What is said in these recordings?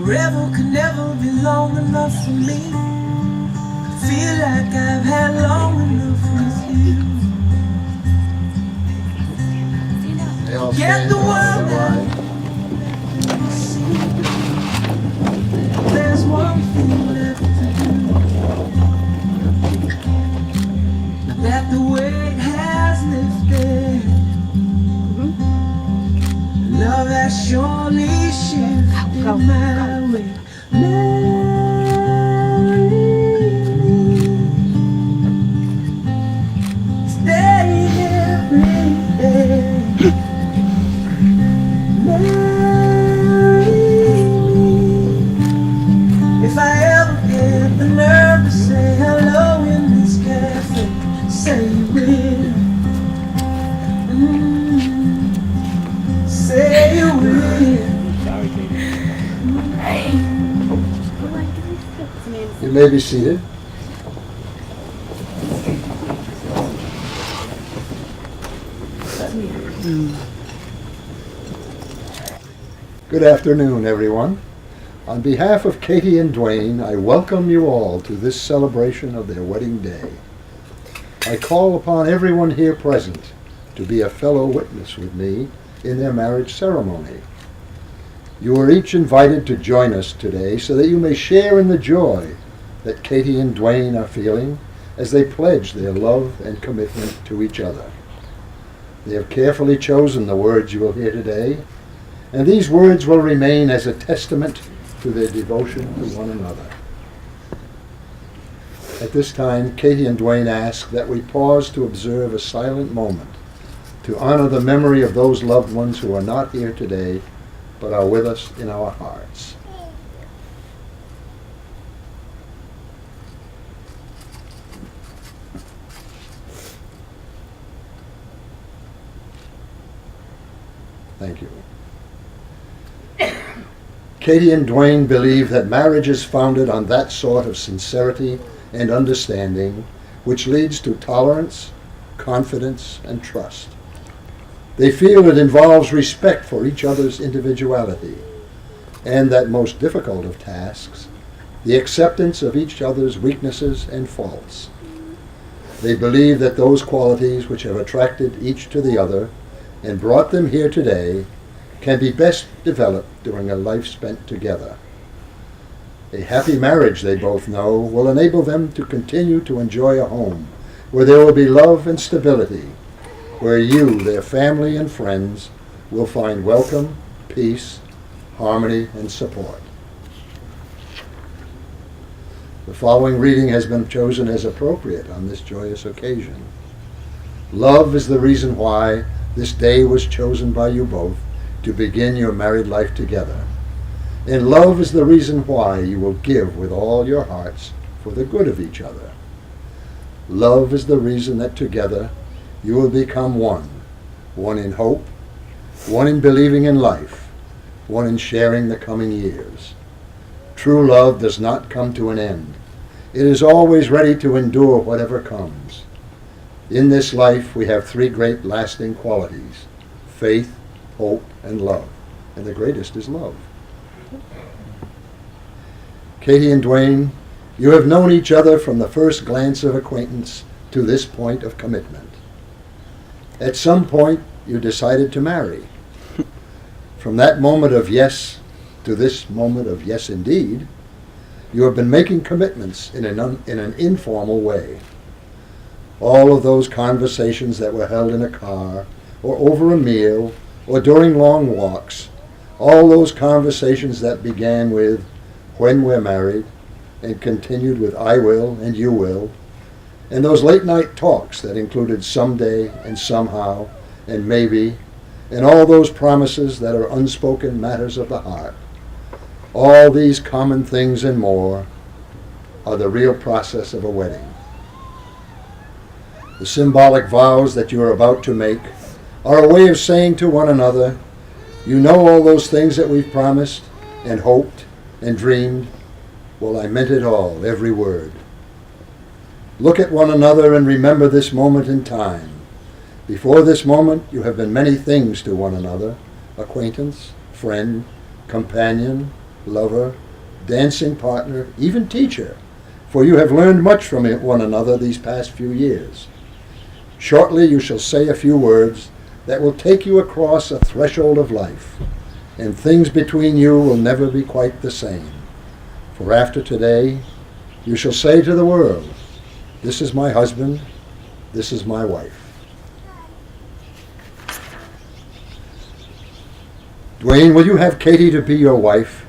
Forever could never be long enough for me. I feel like I've had long enough with you. Forget the world now. There's one thing left to do. That the weight has lifted. Love has surely shifted my way. Marry me. Stay every day. Marry me. If I ever get the nerve to say hello in this cafe, say you will. Say you will. You may be seated. Good afternoon, everyone. On behalf of Katie and Dwaine, I welcome you all to this celebration of their wedding day. I call upon everyone here present to be a fellow witness with me in their marriage ceremony. You are each invited to join us today so that you may share in the joy that Katie and Dwaine are feeling as they pledge their love and commitment to each other. They have carefully chosen the words you will hear today, and these words will remain as a testament to their devotion to one another. At this time, Katie and Dwaine ask that we pause to observe a silent moment to honor the memory of those loved ones who are not here today, but are with us in our hearts. Thank you. Katie and Dwaine believe that marriage is founded on that sort of sincerity and understanding which leads to tolerance, confidence, and trust. They feel it involves respect for each other's individuality, and that most difficult of tasks, the acceptance of each other's weaknesses and faults. They believe that those qualities which have attracted each to the other and brought them here today can be best developed during a life spent together. A happy marriage, they both know, will enable them to continue to enjoy a home where there will be love and stability, where you, their family and friends, will find welcome, peace, harmony, and support. The following reading has been chosen as appropriate on this joyous occasion. Love is the reason why this day was chosen by you both to begin your married life together. And love is the reason why you will give with all your hearts for the good of each other. Love is the reason that together you will become one in hope, one in believing in life, one in sharing the coming years. True love does not come to an end. It is always ready to endure whatever comes. In this life we have three great lasting qualities: faith, hope, and love. And the greatest is love. Katie and Dwaine, you have known each other from the first glance of acquaintance to this point of commitment. At some point, you decided to marry. From that moment of yes to this moment of yes indeed, you have been making commitments in an informal way. All of those conversations that were held in a car, or over a meal, or during long walks, all those conversations that began with "when we're married," and continued with "I will" and "you will," and those late night talks that included "someday" and "somehow" and "maybe," and all those promises that are unspoken matters of the heart. All these common things and more are the real process of a wedding. The symbolic vows that you are about to make are a way of saying to one another, "You know all those things that we've promised and hoped and dreamed? Well, I meant it all, every word." Look at one another and remember this moment in time. Before this moment, you have been many things to one another: acquaintance, friend, companion, lover, dancing partner, even teacher, for you have learned much from one another these past few years. Shortly you shall say a few words that will take you across a threshold of life, and things between you will never be quite the same. For after today, you shall say to the world, "This is my husband, this is my wife." Dwaine, will you have Katie to be your wife,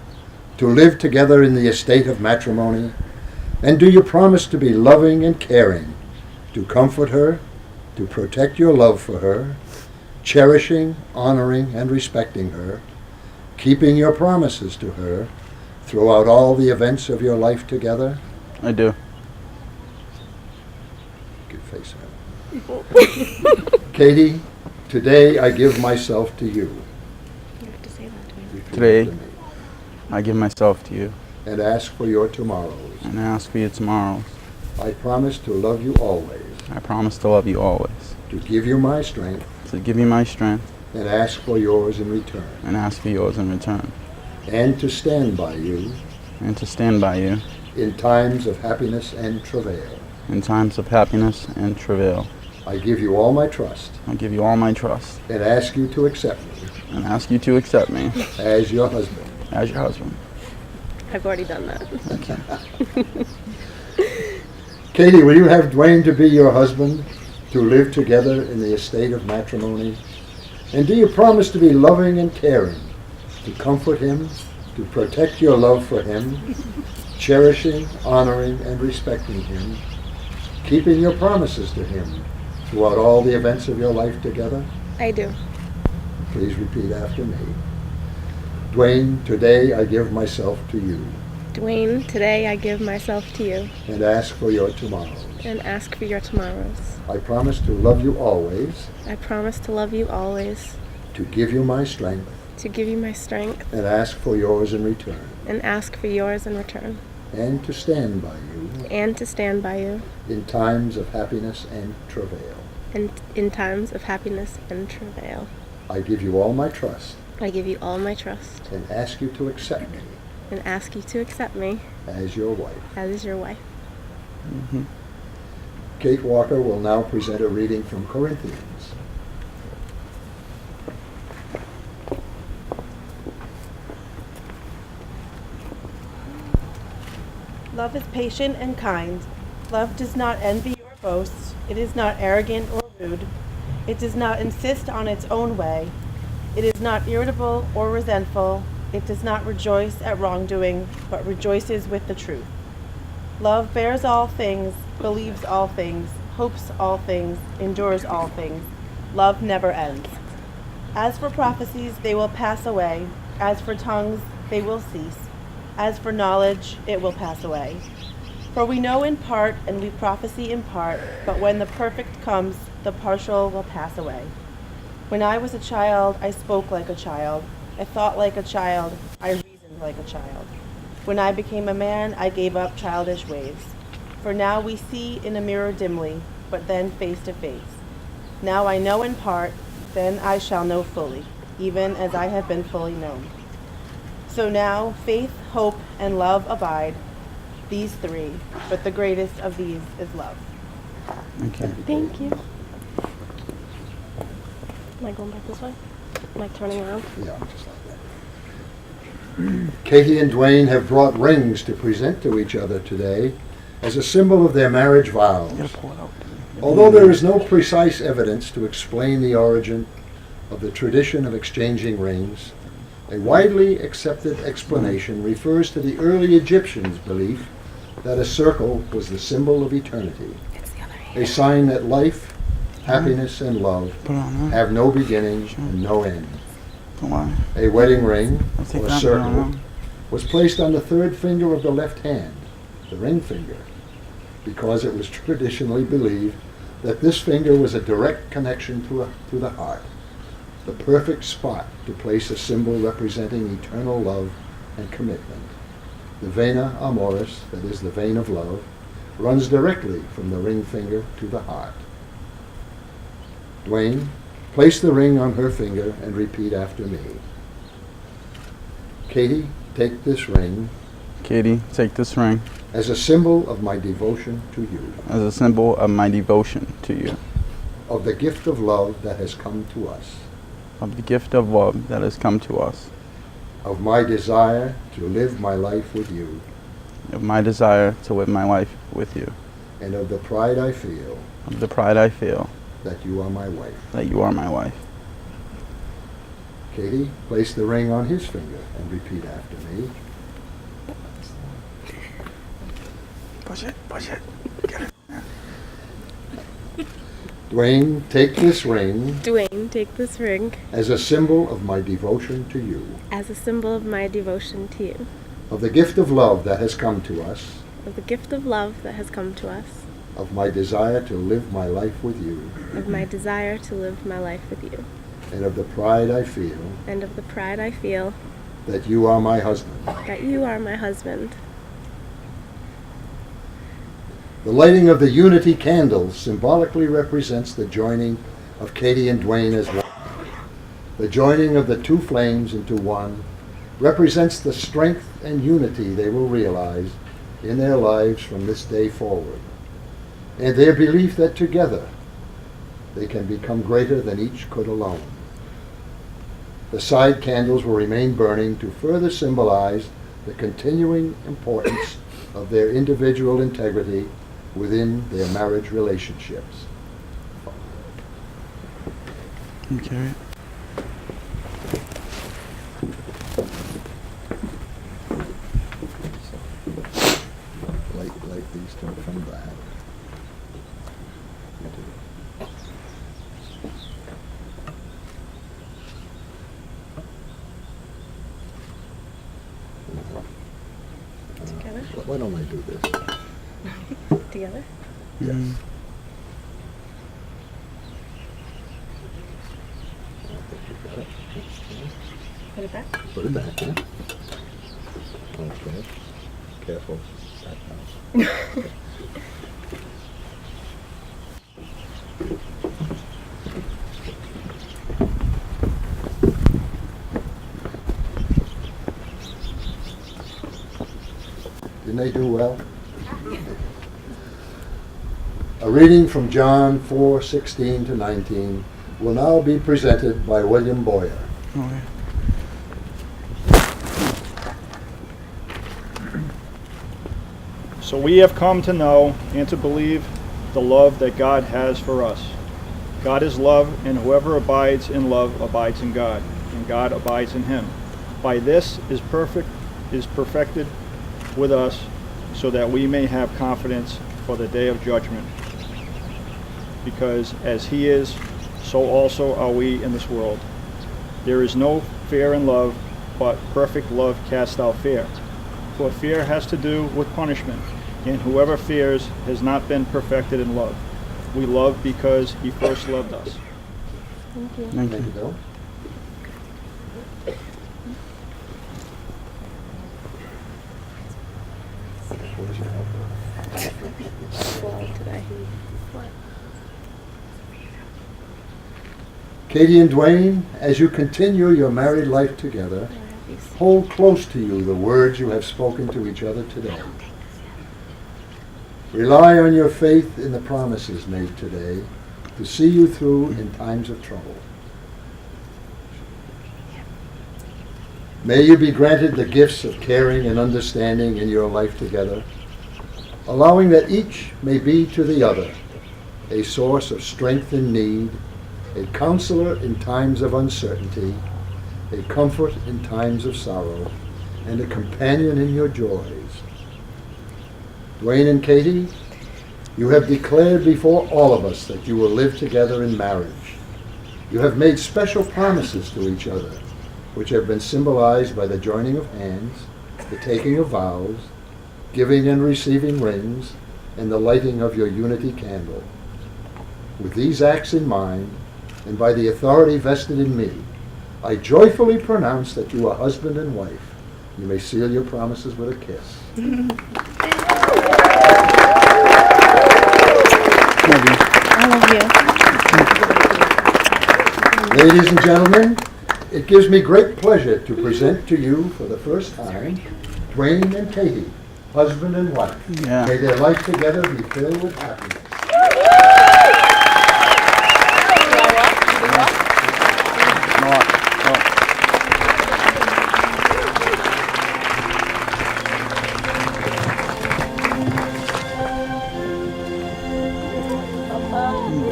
to live together in the estate of matrimony? And do you promise to be loving and caring, to comfort her, to protect your love for her, cherishing, honoring, and respecting her, keeping your promises to her throughout all the events of your life together? I do. Good face, man. Katie, today I give myself to you. You have to say that to me. Repeat Today. after me. I give myself to you And ask for your tomorrows. and ask for your tomorrows. I promise to love you always, I promise to love you always, to give you my strength, to give you my strength and ask for yours in return, and ask for yours in return, and to stand by you and to stand by you in times of happiness and travail. in times of happiness and travail. I give you all my trust I give you all my trust and ask you to accept me and ask you to accept me as your husband. as your husband. I've already done that. Katie, will you have Dwaine to be your husband, to live together in the estate of matrimony? And do you promise to be loving and caring, to comfort him, to protect your love for him, cherishing, honoring, and respecting him, keeping your promises to him throughout all the events of your life together? I do. Please repeat after me. Dwaine, today I give myself to you Dwaine, today I give myself to you and ask for your tomorrows. and ask for your tomorrows. I promise to love you always, I promise to love you always, to give you my strength, to give you my strength, and ask for yours in return, and ask for yours in return, and to stand by you and to stand by you in times of happiness and travail. and in times of happiness and travail. I give you all my trust I give you all my trust and ask you to accept me and ask you to accept me as your wife. as your wife. Kate Walker will now present a reading from Corinthians. Love is patient and kind. Love does not envy or boast. It is not arrogant or rude. It does not insist on its own way. It is not irritable or resentful. It does not rejoice at wrongdoing, but rejoices with the truth. Love bears all things, believes all things, hopes all things, endures all things. Love never ends. As for prophecies, they will pass away. As for tongues, they will cease. As for knowledge, it will pass away. For we know in part and we prophesy in part, but when the perfect comes, the partial will pass away. When I was a child, I spoke like a child. I thought like a child. I reasoned like a child. When I became a man, I gave up childish ways. For now we see in a mirror dimly, but then face to face. Now I know in part, then I shall know fully, even as I have been fully known. So now faith, hope, and love abide, these three, but the greatest of these is love. Okay. Thank you. Am I going back this way? Am I turning around? Yeah, just like that. Katie and Dwaine have brought rings to present to each other today as a symbol of their marriage vows. Although there is no precise evidence to explain the origin of the tradition of exchanging rings, a widely accepted explanation refers to the early Egyptians' belief that a circle was the symbol of eternity, It's the other hand. a sign that life, happiness, and love Put it on have no beginning and no end. Why? A wedding ring, I'll take or that. circle, was placed on the third finger of the left hand, the ring finger, because it was traditionally believed that this finger was a direct connection to the heart, the perfect spot to place a symbol representing eternal love and commitment. The vena amoris, that is the vein of love, runs directly from the ring finger to the heart. Dwaine, place the ring on her finger and repeat after me. Katie, take this ring Katie, take this ring as a symbol of my devotion to you. as a symbol of my devotion to you. of the gift of love that has come to us, of the gift of love that has come to us, of my desire to live my life with you, of my desire to live my life with you, and of the pride I feel of the pride I feel that you are my wife. that you are my wife. Katie, place the ring on his finger and repeat after me. Push it, get it. Dwaine, take this ring Dwaine, take this ring as a symbol of my devotion to you, as a symbol of my devotion to you, of the gift of love that has come to us, of the gift of love that has come to us, of my desire to live my life with you, of my desire to live my life with you, and of the pride I feel and of the pride I feel that you are my husband. that you are my husband. The lighting of the unity candle symbolically represents the joining of Katie and Dwaine as one. The joining of the two flames into one represents the strength and unity they will realize in their lives from this day forward, and their belief that together they can become greater than each could alone. The side candles will remain burning to further symbolize the continuing importance of their individual integrity within their marriage relationships. Okay. Light these two from that. Together? Why don't I do this? Together? Yes. Put it back. Put it back, huh? Okay. Careful. Sat down. Didn't they do well? A reading from John 4:16 to 19 will now be presented by William Boyer. Okay. So we have come to know and to believe the love that God has for us. God is love, and whoever abides in love abides in God, and God abides in him. By this is perfected with us, so that we may have confidence for the day of judgment. Because as he is, so also are we in this world. There is no fear in love, but perfect love casts out fear. For fear has to do with punishment, and whoever fears has not been perfected in love. We love because he first loved us. Thank you. Thank Thank you, you. Bill. Where's your helper? Slow today. Katie and Dwaine, as you continue your married life together, hold close to you the words you have spoken to each other today. Rely on your faith in the promises made today to see you through in times of trouble. May you be granted the gifts of caring and understanding in your life together, allowing that each may be to the other a source of strength in need, a counselor in times of uncertainty, a comfort in times of sorrow, and a companion in your joys. Dwaine and Katie, you have declared before all of us that you will live together in marriage. You have made special promises to each other, which have been symbolized by the joining of hands, the taking of vows, giving and receiving rings, and the lighting of your unity candle. With these acts in mind, and by the authority vested in me, I joyfully pronounce that you are husband and wife. You may seal your promises with a kiss. I love you. Ladies and gentlemen, it gives me great pleasure to present to you for the first time Dwaine and Katie, husband and wife. Yeah. May their life together be filled with happiness.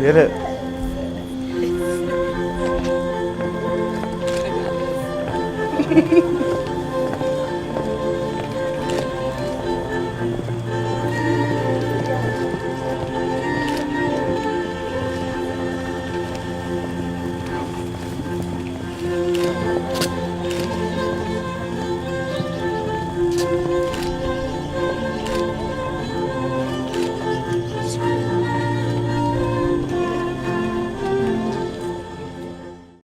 Get it.